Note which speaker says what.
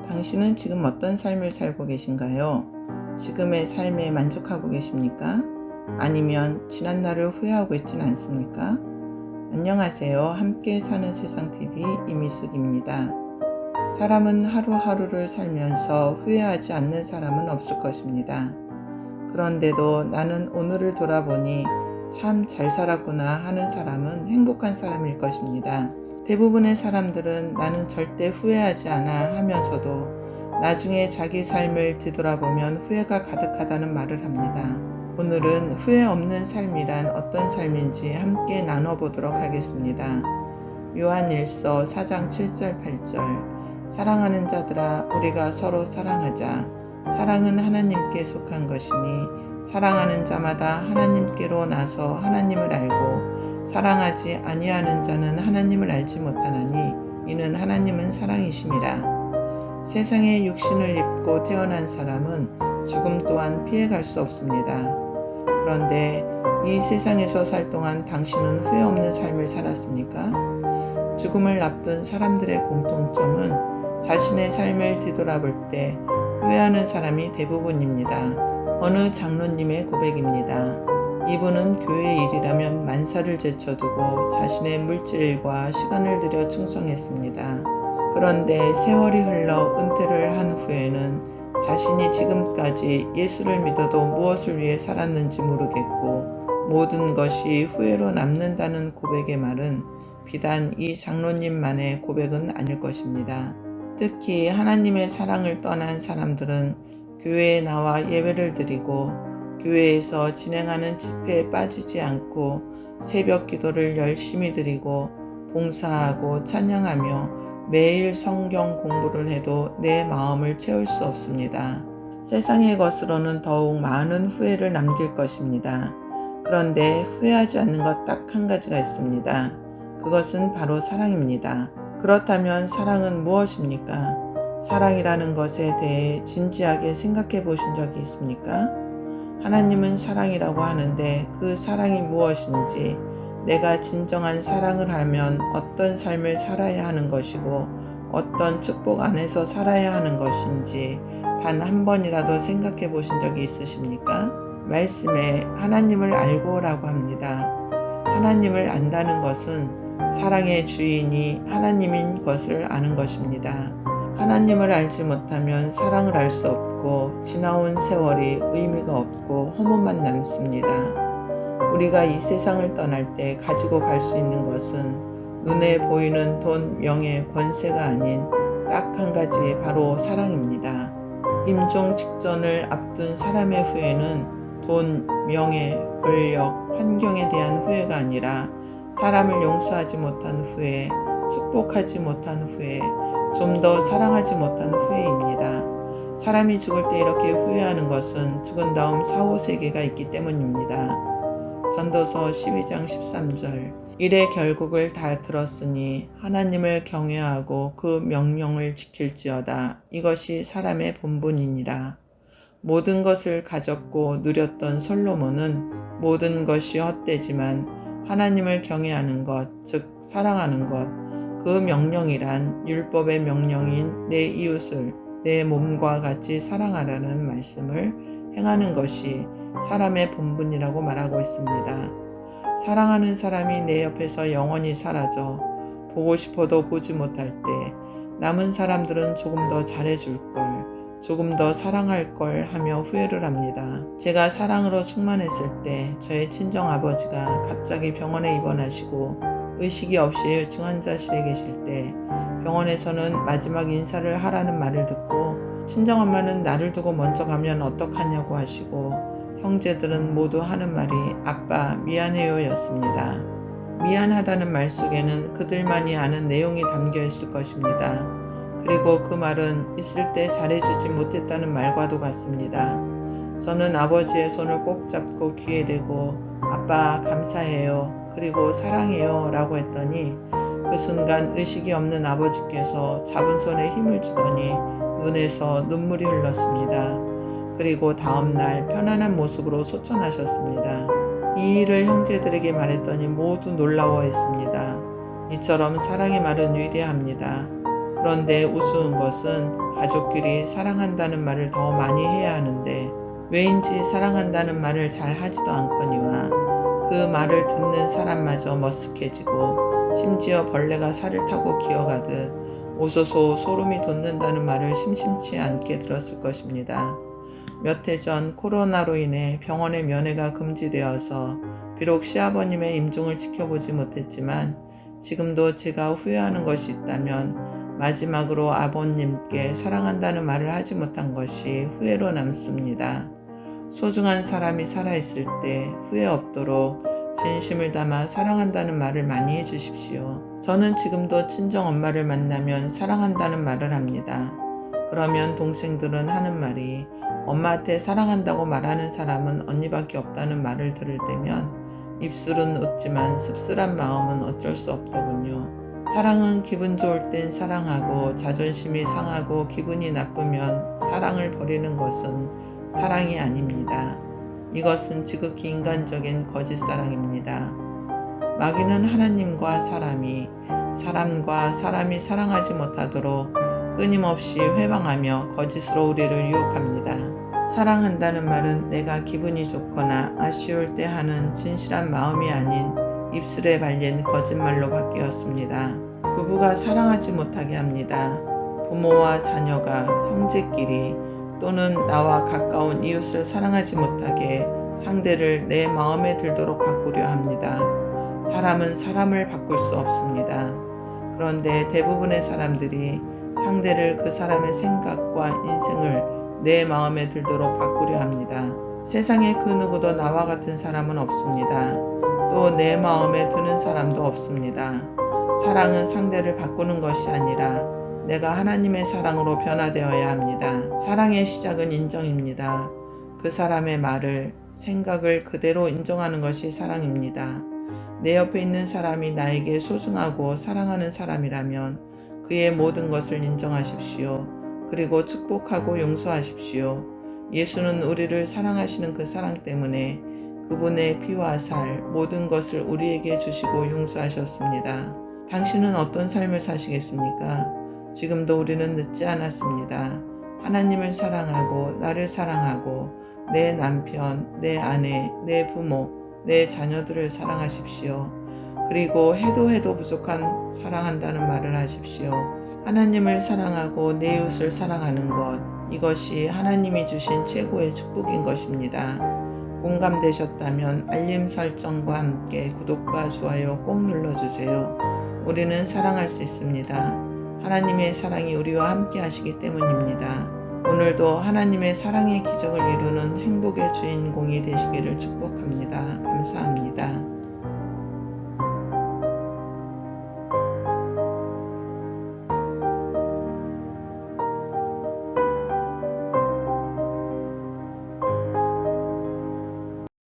Speaker 1: 당신은 지금 어떤 삶을 살고 계신가요? 지금의 삶에 만족하고 계십니까? 아니면 지난 날을 후회하고 있진 않습니까? 안녕하세요. 함께 사는 세상TV 이미숙입니다. 사람은 하루하루를 살면서 후회하지 않는 사람은 없을 것입니다. 그런데도 나는 오늘을 돌아보니 참 잘 살았구나 하는 사람은 행복한 사람일 것입니다. 대부분의 사람들은 나는 절대 후회하지 않아 하면서도 나중에 자기 삶을 뒤돌아보면 후회가 가득하다는 말을 합니다. 오늘은 후회 없는 삶이란 어떤 삶인지 함께 나눠보도록 하겠습니다. 요한일서 4장 7절 8절 사랑하는 자들아 우리가 서로 사랑하자. 사랑은 하나님께 속한 것이니 사랑하는 자마다 하나님께로 나서 하나님을 알고 사랑하지 아니하는 자는 하나님을 알지 못하나니 이는 하나님은 사랑이심이라. 세상에 육신을 입고 태어난 사람은 죽음 또한 피해갈 수 없습니다. 그런데 이 세상에서 살 동안 당신은 후회 없는 삶을 살았습니까? 죽음을 앞둔 사람들의 공통점은 자신의 삶을 뒤돌아볼 때 후회하는 사람이 대부분입니다. 어느 장로님의 고백입니다. 이분은 교회 일이라면 만사를 제쳐두고 자신의 물질과 시간을 들여 충성했습니다. 그런데 세월이 흘러 은퇴를 한 후에는 자신이 지금까지 예수를 믿어도 무엇을 위해 살았는지 모르겠고 모든 것이 후회로 남는다는 고백의 말은 비단 이 장로님만의 고백은 아닐 것입니다. 특히 하나님의 사랑을 떠난 사람들은 교회에 나와 예배를 드리고 교회에서 진행하는 집회에 빠지지 않고 새벽 기도를 열심히 드리고 봉사하고 찬양하며 매일 성경 공부를 해도 내 마음을 채울 수 없습니다. 세상의 것으로는 더욱 많은 후회를 남길 것입니다. 그런데 후회하지 않는 것 딱 한 가지가 있습니다. 그것은 바로 사랑입니다. 그렇다면 사랑은 무엇입니까? 사랑이라는 것에 대해 진지하게 생각해 보신 적이 있습니까? 하나님은 사랑이라고 하는데 그 사랑이 무엇인지, 내가 진정한 사랑을 하면 어떤 삶을 살아야 하는 것이고 어떤 축복 안에서 살아야 하는 것인지 단 한 번이라도 생각해 보신 적이 있으십니까? 말씀에 하나님을 알고라고 합니다. 하나님을 안다는 것은 사랑의 주인이 하나님인 것을 아는 것입니다. 하나님을 알지 못하면 사랑을 알 수 없고 지나온 세월이 의미가 없고 허무만 남습니다. 우리가 이 세상을 떠날 때 가지고 갈 수 있는 것은 눈에 보이는 돈, 명예, 권세가 아닌 딱 한 가지 바로 사랑입니다. 임종 직전을 앞둔 사람의 후회는 돈, 명예, 권력, 환경에 대한 후회가 아니라 사람을 용서하지 못한 후회, 축복하지 못한 후회, 좀 더 사랑하지 못한 후회입니다. 사람이 죽을 때 이렇게 후회하는 것은 죽은 다음 사후세계가 있기 때문입니다. 전도서 12장 13절 일의 결국을 다 들었으니 하나님을 경외하고 그 명령을 지킬지어다. 이것이 사람의 본분이니라. 모든 것을 가졌고 누렸던 솔로몬은 모든 것이 헛되지만 하나님을 경외하는 것, 즉 사랑하는 것, 그 명령이란 율법의 명령인 내 이웃을 내 몸과 같이 사랑하라는 말씀을 행하는 것이 사람의 본분이라고 말하고 있습니다. 사랑하는 사람이 내 옆에서 영원히 사라져 보고 싶어도 보지 못할 때 남은 사람들은 조금 더 잘해줄 걸, 조금 더 사랑할 걸 하며 후회를 합니다. 제가 사랑으로 충만했을 때 저의 친정아버지가 갑자기 병원에 입원하시고 의식이 없이 중환자실에 계실 때 병원에서는 마지막 인사를 하라는 말을 듣고 친정엄마는 나를 두고 먼저 가면 어떡하냐고 하시고 형제들은 모두 하는 말이 아빠 미안해요 였습니다. 미안하다는 말 속에는 그들만이 아는 내용이 담겨 있을 것입니다. 그리고 그 말은 있을 때 잘해주지 못했다는 말과도 같습니다. 저는 아버지의 손을 꼭 잡고 귀에 대고 아빠 감사해요. 그리고 사랑해요 라고 했더니 그 순간 의식이 없는 아버지께서 잡은 손에 힘을 주더니 눈에서 눈물이 흘렀습니다. 그리고 다음날 편안한 모습으로 소천하셨습니다. 이 일을 형제들에게 말했더니 모두 놀라워했습니다. 이처럼 사랑의 말은 위대합니다. 그런데 우스운 것은 가족끼리 사랑한다는 말을 더 많이 해야 하는데 왜인지 사랑한다는 말을 잘 하지도 않거니와 그 말을 듣는 사람마저 머쓱해지고 심지어 벌레가 살을 타고 기어가듯 오소소 소름이 돋는다는 말을 심심치 않게 들었을 것입니다. 몇 해 전 코로나로 인해 병원의 면회가 금지되어서 비록 시아버님의 임종을 지켜보지 못했지만 지금도 제가 후회하는 것이 있다면 마지막으로 아버님께 사랑한다는 말을 하지 못한 것이 후회로 남습니다. 소중한 사람이 살아있을 때 후회 없도록 진심을 담아 사랑한다는 말을 많이 해주십시오. 저는 지금도 친정 엄마를 만나면 사랑한다는 말을 합니다. 그러면 동생들은 하는 말이 엄마한테 사랑한다고 말하는 사람은 언니밖에 없다는 말을 들을 때면 입술은 웃지만 씁쓸한 마음은 어쩔 수 없더군요. 사랑은 기분 좋을 땐 사랑하고 자존심이 상하고 기분이 나쁘면 사랑을 버리는 것은 사랑이 아닙니다. 이것은 지극히 인간적인 거짓사랑입니다. 마귀는 하나님과 사람과 사람이 사랑하지 못하도록 끊임없이 회방하며 거짓으로 우리를 유혹합니다. 사랑한다는 말은 내가 기분이 좋거나 아쉬울 때 하는 진실한 마음이 아닌 입술에 발린 거짓말로 바뀌었습니다. 부부가 사랑하지 못하게 합니다. 부모와 자녀가 형제끼리 또는 나와 가까운 이웃을 사랑하지 못하게 상대를 내 마음에 들도록 바꾸려 합니다. 사람은 사람을 바꿀 수 없습니다. 그런데 대부분의 사람들이 상대를 그 사람의 생각과 인생을 내 마음에 들도록 바꾸려 합니다. 세상에 그 누구도 나와 같은 사람은 없습니다. 또 내 마음에 드는 사람도 없습니다. 사랑은 상대를 바꾸는 것이 아니라 내가 하나님의 사랑으로 변화되어야 합니다. 사랑의 시작은 인정입니다. 그 사람의 말을, 생각을 그대로 인정하는 것이 사랑입니다. 내 옆에 있는 사람이 나에게 소중하고 사랑하는 사람이라면 그의 모든 것을 인정하십시오. 그리고 축복하고 용서하십시오. 예수는 우리를 사랑하시는 그 사랑 때문에 그분의 피와 살 모든 것을 우리에게 주시고 용서하셨습니다. 당신은 어떤 삶을 사시겠습니까? 지금도 우리는 늦지 않았습니다. 하나님을 사랑하고 나를 사랑하고 내 남편, 내 아내, 내 부모, 내 자녀들을 사랑하십시오. 그리고 해도 부족한 사랑한다는 말을 하십시오. 하나님을 사랑하고 내 이웃을 사랑하는 것, 이것이 하나님이 주신 최고의 축복인 것입니다. 공감되셨다면 알림 설정과 함께 구독과 좋아요 꼭 눌러주세요. 우리는 사랑할 수 있습니다. 하나님의 사랑이 우리와 함께 하시기 때문입니다. 오늘도 하나님의 사랑의 기적을 이루는 행복의 주인공이 되시기를 축복합니다. 감사합니다.